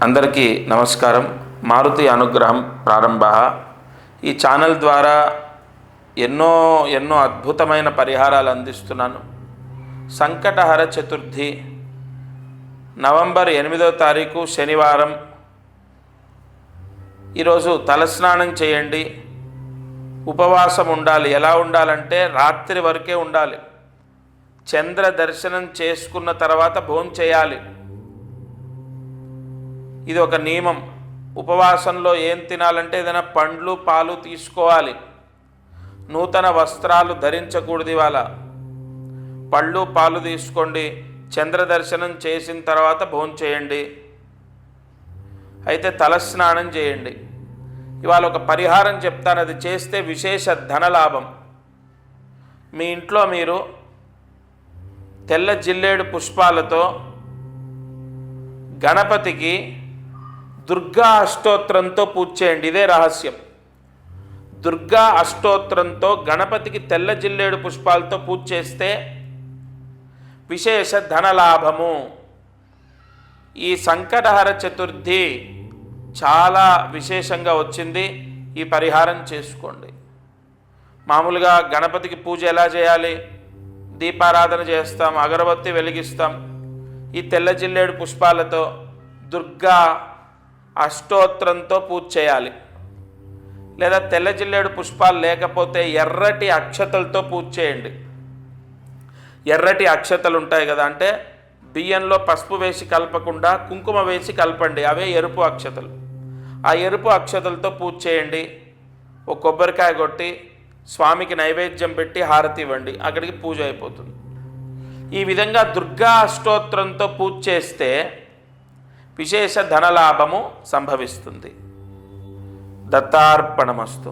అందరికీ నమస్కారం. మారుతి అనుగ్రహం ప్రారంభ. ఈ ఛానల్ ద్వారా ఎన్నో అద్భుతమైన పరిహారాలు అందిస్తున్నాను. సంకటహర చతుర్థి నవంబర్ 8వ తారీఖు శనివారం. ఈరోజు తలస్నానం చేయండి. ఉపవాసం ఉండాలి. ఎలా ఉండాలంటే రాత్రి వరకే ఉండాలి. చంద్ర దర్శనం చేసుకున్న తర్వాత భోజనం చేయాలి. ఇది ఒక నియమం. ఉపవాసంలో ఏం తినాలంటే ఏదైనా పండ్లు పాలు తీసుకోవాలి. నూతన వస్త్రాలు ధరించకూడదు. ఇవాళ పళ్ళు పాలు తీసుకోండి. చంద్ర దర్శనం చేసిన తర్వాత భోజనం చేయండి. అయితే తలస్నానం చేయండి. ఇవాళ ఒక పరిహారం చెప్తాను, అది చేస్తే విశేష ధనలాభం. మీ ఇంట్లో మీరు తెల్ల జిల్లేడు పుష్పాలతో గణపతికి దుర్గా అష్టోత్తరంతో పూజ చేయండి. ఇదే రహస్యం. దుర్గా అష్టోత్తరంతో గణపతికి తెల్ల జిల్లేడు పుష్పాలతో పూజ చేస్తే విశేష ధనలాభము. ఈ సంకటహర చతుర్థి చాలా విశేషంగా వచ్చింది. ఈ పరిహారం చేసుకోండి. మామూలుగా గణపతికి పూజ ఎలా చేయాలి? దీపారాధన చేస్తాం, అగరబత్తి వెలిగిస్తాం. ఈ తెల్ల జిల్లేడు పుష్పాలతో దుర్గా అష్టోత్తరంతో పూజ చేయాలి. లేదా తెల్ల జిల్లేడు పుష్పాలు లేకపోతే ఎర్రటి అక్షతలతో పూజ చేయండి. ఎర్రటి అక్షతలు ఉంటాయి కదా, అంటే బియ్యంలో పసుపు వేసి కలపకుండా కుంకుమ వేసి కలపండి. అవే ఎరుపు అక్షతలు. ఆ ఎరుపు అక్షతలతో పూజ చేయండి. ఒక కొబ్బరికాయ కొట్టి స్వామికి నైవేద్యం పెట్టి హారతి ఇవ్వండి. అక్కడికి పూజ అయిపోతుంది. ఈ విధంగా దుర్గా అష్టోత్తరంతో పూజ చేస్తే విశేష ధనలాభము సంభవిస్తుంది. దత్తార్పణమస్తు.